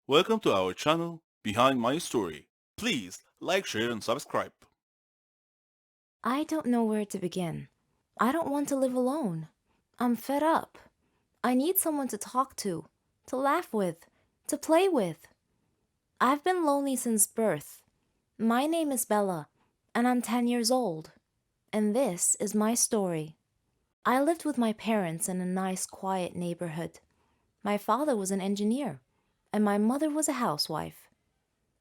Welcome to our channel, Behind My Story. Please like, share, and subscribe. I don't know where to begin. I don't want to live alone. I'm fed up. I need someone to talk to laugh with, to play with. I've been lonely since birth. My name is Bella, and I'm 10 years old. And this is my story. I lived with my parents in a nice, quiet neighborhood. My father was an engineer, and my mother was a housewife.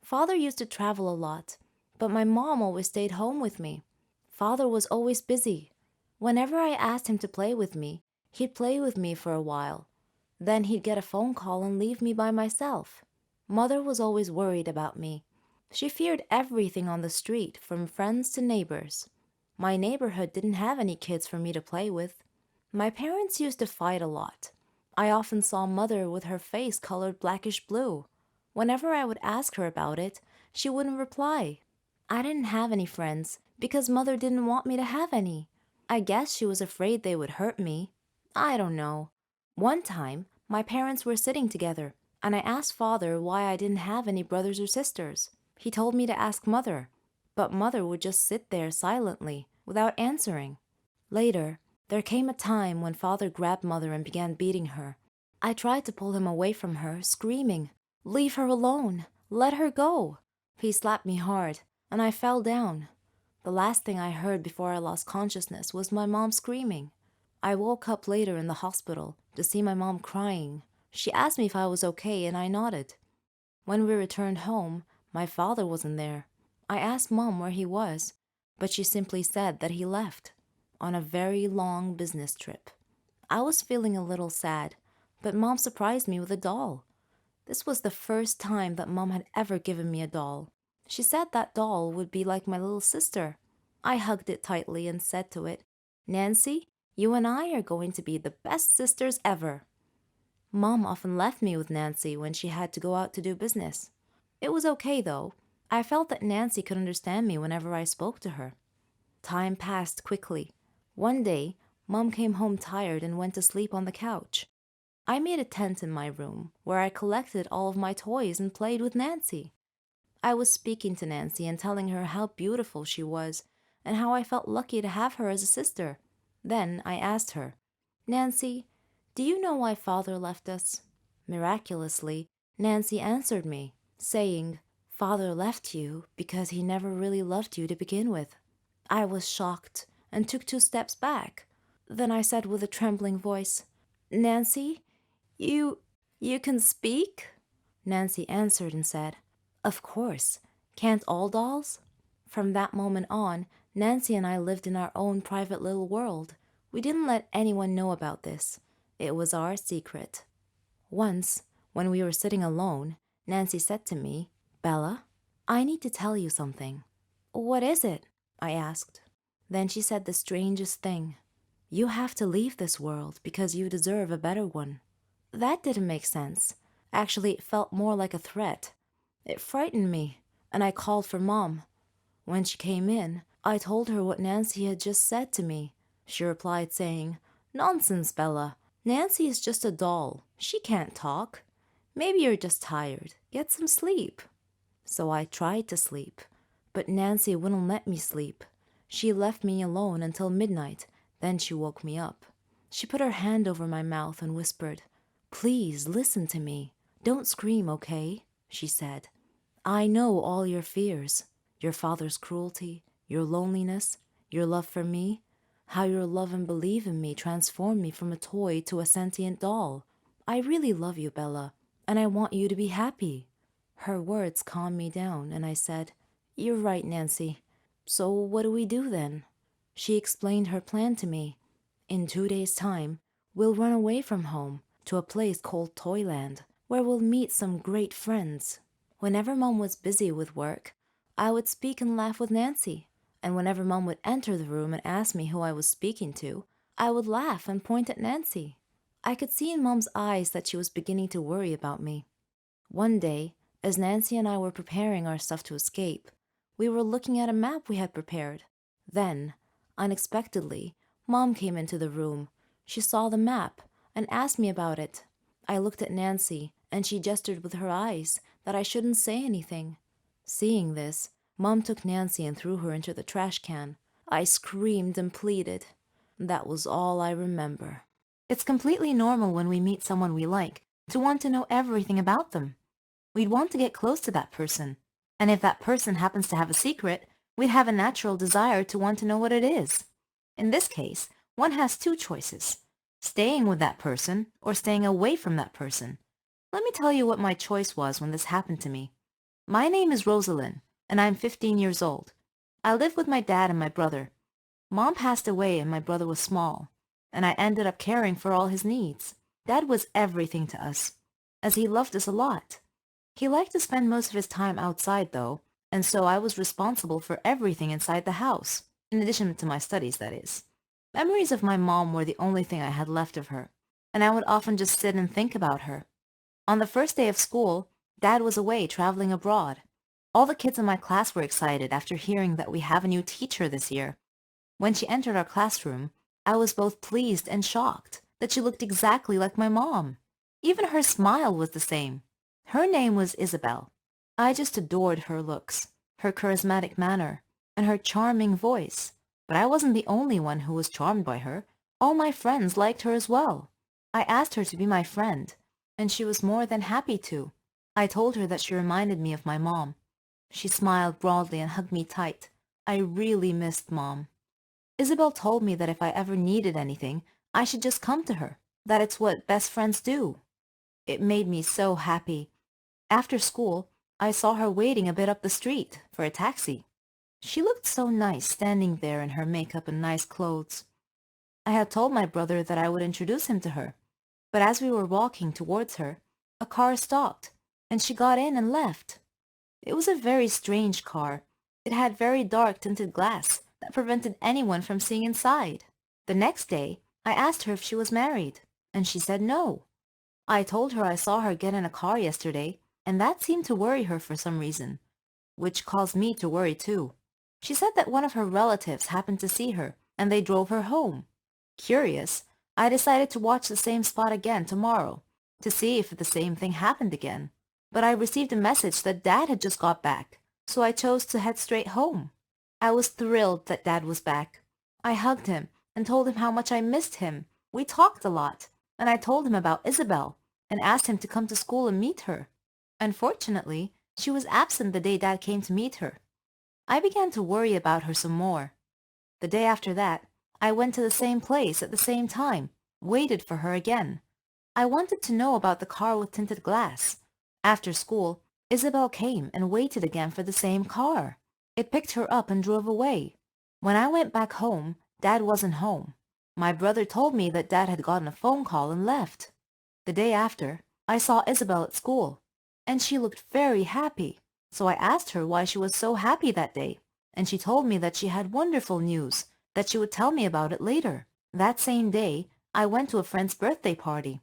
Father used to travel a lot, but my mom always stayed home with me. Father was always busy. Whenever I asked him to play with me, he'd play with me for a while. Then he'd get a phone call and leave me by myself. Mother was always worried about me. She feared everything on the street, from friends to neighbors. My neighborhood didn't have any kids for me to play with. My parents used to fight a lot. I often saw Mother with her face colored blackish blue. Whenever I would ask her about it, she wouldn't reply. I didn't have any friends because Mother didn't want me to have any. I guess she was afraid they would hurt me. I don't know. One time, my parents were sitting together, and I asked Father why I didn't have any brothers or sisters. He told me to ask Mother, but Mother would just sit there silently, without answering. Later, there came a time when Father grabbed Mother and began beating her. I tried to pull him away from her, screaming, "Leave her alone! Let her go!" He slapped me hard, and I fell down. The last thing I heard before I lost consciousness was my mom screaming. I woke up later in the hospital to see my mom crying. She asked me if I was okay, and I nodded. When we returned home, my father wasn't there. I asked Mom where he was, but she simply said that he left on a very long business trip. I was feeling a little sad, but Mom surprised me with a doll. This was the first time that Mom had ever given me a doll. She said that doll would be like my little sister. I hugged it tightly and said to it, "Nancy, you and I are going to be the best sisters ever." Mom often left me with Nancy when she had to go out to do business. It was okay though. I felt that Nancy could understand me whenever I spoke to her. Time passed quickly. One day, Mom came home tired and went to sleep on the couch. I made a tent in my room where I collected all of my toys and played with Nancy. I was speaking to Nancy and telling her how beautiful she was and how I felt lucky to have her as a sister. Then I asked her, "Nancy, do you know why Father left us?" Miraculously, Nancy answered me, saying, "Father left you because he never really loved you to begin with." I was shocked and took 2 steps back. Then I said with a trembling voice, "Nancy, you you can speak?" Nancy answered and said, "Of course. Can't all dolls?" From that moment on, Nancy and I lived in our own private little world. We didn't let anyone know about this. It was our secret. Once, when we were sitting alone, Nancy said to me, "Bella, I need to tell you something." "What is it?" I asked. Then she said the strangest thing. "You have to leave this world because you deserve a better one." That didn't make sense. Actually, it felt more like a threat. It frightened me, and I called for Mom. When she came in, I told her what Nancy had just said to me. She replied, saying, "Nonsense, Bella. Nancy is just a doll. She can't talk. Maybe you're just tired. Get some sleep." So I tried to sleep, but Nancy wouldn't let me sleep. She left me alone until midnight, then she woke me up. She put her hand over my mouth and whispered, "Please listen to me. Don't scream, okay?" she said. "I know all your fears, your father's cruelty, your loneliness, your love for me, how your love and belief in me transformed me from a toy to a sentient doll. I really love you, Bella, and I want you to be happy." Her words calmed me down, and I said, "You're right, Nancy. So what do we do then?" She explained her plan to me. "In 2 days' time, we'll run away from home to a place called Toyland, where we'll meet some great friends." Whenever Mom was busy with work, I would speak and laugh with Nancy. And whenever Mom would enter the room and ask me who I was speaking to, I would laugh and point at Nancy. I could see in Mom's eyes that she was beginning to worry about me. One day, as Nancy and I were preparing our stuff to escape, we were looking at a map we had prepared. Then, unexpectedly, Mom came into the room. She saw the map and asked me about it. I looked at Nancy and she gestured with her eyes that I shouldn't say anything. Seeing this, Mom took Nancy and threw her into the trash can. I screamed and pleaded. That was all I remember. It's completely normal when we meet someone we like to want to know everything about them. We'd want to get close to that person. And if that person happens to have a secret, we'd have a natural desire to want to know what it is. In this case, one has two choices: staying with that person or staying away from that person. Let me tell you what my choice was when this happened to me. My name is Rosalind, and I'm 15 years old. I live with my dad and my brother. Mom passed away and my brother was small, and I ended up caring for all his needs. Dad was everything to us, as he loved us a lot. He liked to spend most of his time outside, though, and so I was responsible for everything inside the house, in addition to my studies, that is. Memories of my mom were the only thing I had left of her, and I would often just sit and think about her. On the first day of school, Dad was away traveling abroad. All the kids in my class were excited after hearing that we have a new teacher this year. When she entered our classroom, I was both pleased and shocked that she looked exactly like my mom. Even her smile was the same. Her name was Isabel. I just adored her looks, her charismatic manner, and her charming voice. But I wasn't the only one who was charmed by her. All my friends liked her as well. I asked her to be my friend, and she was more than happy to. I told her that she reminded me of my mom. She smiled broadly and hugged me tight. I really missed Mom. Isabel told me that if I ever needed anything, I should just come to her, that it's what best friends do. It made me so happy. After school, I saw her waiting a bit up the street for a taxi. She looked so nice standing there in her makeup and nice clothes. I had told my brother that I would introduce him to her, but as we were walking towards her, a car stopped, and she got in and left. It was a very strange car. It had very dark tinted glass that prevented anyone from seeing inside. The next day, I asked her if she was married, and she said no. I told her I saw her get in a car yesterday, and that seemed to worry her for some reason, which caused me to worry too. She said that one of her relatives happened to see her, and they drove her home. Curious, I decided to watch the same spot again tomorrow, to see if the same thing happened again. But I received a message that Dad had just got back, so I chose to head straight home. I was thrilled that Dad was back. I hugged him and told him how much I missed him. We talked a lot, and I told him about Isabel and asked him to come to school and meet her. Unfortunately, she was absent the day Dad came to meet her. I began to worry about her some more. The day after that, I went to the same place at the same time, waited for her again. I wanted to know about the car with tinted glass. After school, Isabel came and waited again for the same car. It picked her up and drove away. When I went back home, Dad wasn't home. My brother told me that Dad had gotten a phone call and left. The day after, I saw Isabel at school, and she looked very happy. So I asked her why she was so happy that day, and she told me that she had wonderful news, that she would tell me about it later. That same day, I went to a friend's birthday party.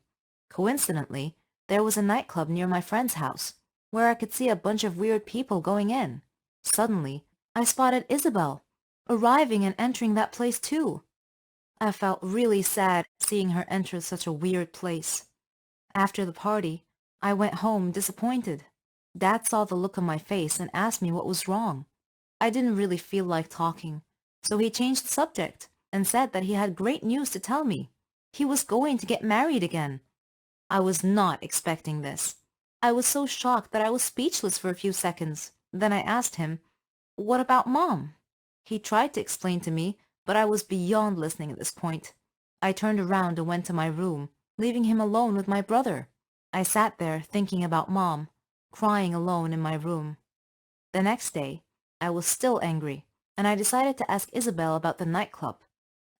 Coincidentally, there was a nightclub near my friend's house, where I could see a bunch of weird people going in. Suddenly, I spotted Isabel, arriving and entering that place too. I felt really sad seeing her enter such a weird place. After the party, I went home disappointed. Dad saw the look on my face and asked me what was wrong. I didn't really feel like talking, so he changed the subject and said that he had great news to tell me. He was going to get married again. I was not expecting this. I was so shocked that I was speechless for a few seconds. Then I asked him, "What about Mom?" He tried to explain to me, but I was beyond listening at this point. I turned around and went to my room, leaving him alone with my brother. I sat there thinking about Mom, crying alone in my room. The next day, I was still angry, and I decided to ask Isabel about the nightclub.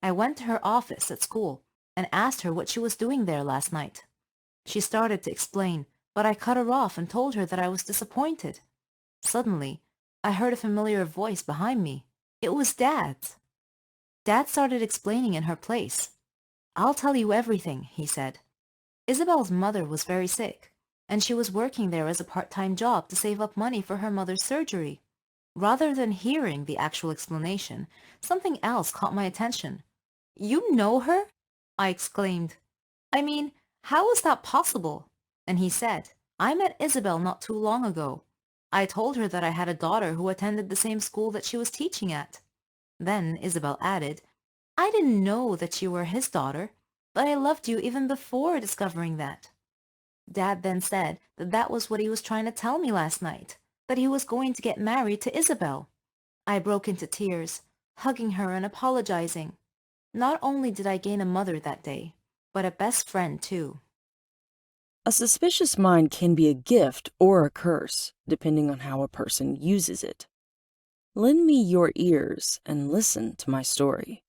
I went to her office at school and asked her what she was doing there last night. She started to explain, but I cut her off and told her that I was disappointed. Suddenly, I heard a familiar voice behind me. It was Dad's. Dad started explaining in her place. "I'll tell you everything," he said. Isabel's mother was very sick, and she was working there as a part-time job to save up money for her mother's surgery. Rather than hearing the actual explanation, something else caught my attention. "You know her?" I exclaimed. "I mean, how is that possible?" and he said, I met Isabel not too long ago. I told her that I had a daughter who attended the same school that she was teaching at. Then Isabel added, I didn't know that you were his daughter, but I loved you even before discovering that. Dad then said that that was what he was trying to tell me last night, that he was going to get married to Isabel. I broke into tears, hugging her and apologizing. Not only did I gain a mother that day, but a best friend too. A suspicious mind can be a gift or a curse, depending on how a person uses it. Lend me your ears and listen to my story.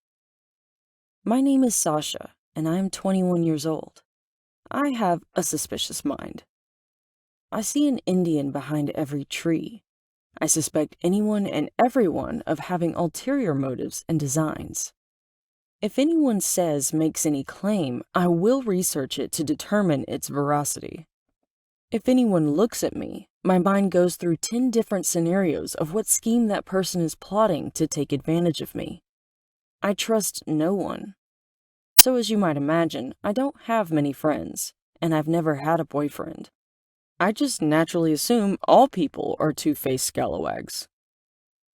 My name is Sasha, and I am 21 years old. I have a suspicious mind. I see an Indian behind every tree. I suspect anyone and everyone of having ulterior motives and designs. If anyone makes any claim, I will research it to determine its veracity. If anyone looks at me, my mind goes through 10 different scenarios of what scheme that person is plotting to take advantage of me. I trust no one. So as you might imagine, I don't have many friends, and I've never had a boyfriend. I just naturally assume all people are two-faced scalawags.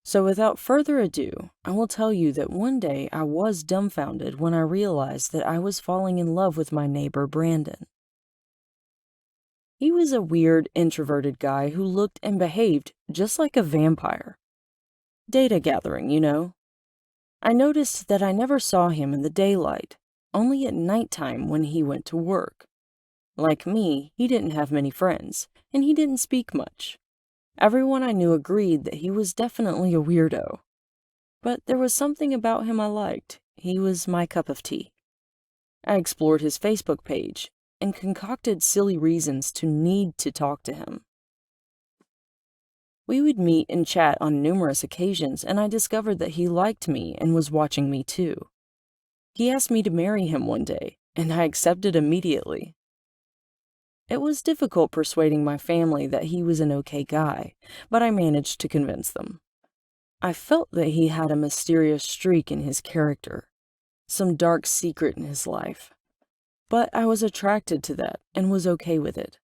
So without further ado, I will tell you that one day I was dumbfounded when I realized that I was falling in love with my neighbor Brandon. He was a weird, introverted guy who looked and behaved just like a vampire. Data gathering, you know. I noticed that I never saw him in the daylight, only at nighttime when he went to work. Like me, he didn't have many friends, and he didn't speak much. Everyone I knew agreed that he was definitely a weirdo. But there was something about him I liked. He was my cup of tea. I explored his Facebook page and concocted silly reasons to need to talk to him. We would meet and chat on numerous occasions, and I discovered that he liked me and was watching me too. He asked me to marry him one day, and I accepted immediately. It was difficult persuading my family that he was an okay guy, but I managed to convince them. I felt that he had a mysterious streak in his character, some dark secret in his life. But I was attracted to that and was okay with it.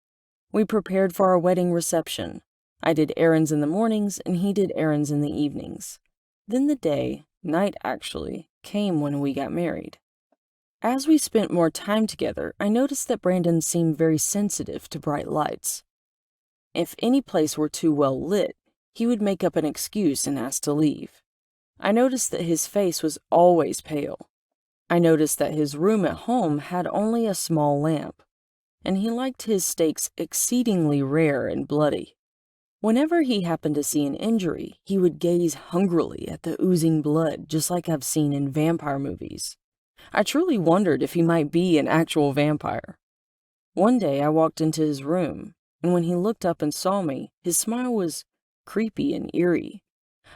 We prepared for our wedding reception. I did errands in the mornings and he did errands in the evenings. Then the night actually, came when we got married. As we spent more time together, I noticed that Brandon seemed very sensitive to bright lights. If any place were too well lit, he would make up an excuse and ask to leave. I noticed that his face was always pale. I noticed that his room at home had only a small lamp, and he liked his steaks exceedingly rare and bloody. Whenever he happened to see an injury, he would gaze hungrily at the oozing blood, just like I've seen in vampire movies. I truly wondered if he might be an actual vampire. One day I walked into his room, and when he looked up and saw me, his smile was creepy and eerie.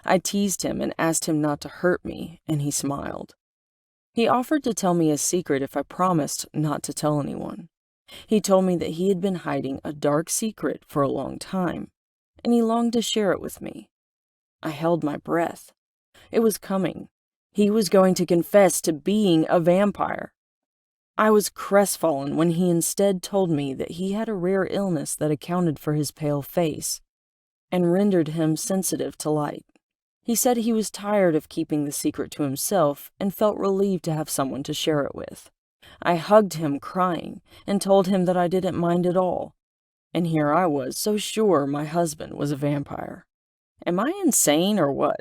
I teased him and asked him not to hurt me, and he smiled. He offered to tell me a secret if I promised not to tell anyone. He told me that he had been hiding a dark secret for a long time, and he longed to share it with me. I held my breath. It was coming. He was going to confess to being a vampire. I was crestfallen when he instead told me that he had a rare illness that accounted for his pale face and rendered him sensitive to light. He said he was tired of keeping the secret to himself and felt relieved to have someone to share it with. I hugged him crying and told him that I didn't mind at all. And here I was so sure my husband was a vampire. Am I insane or what?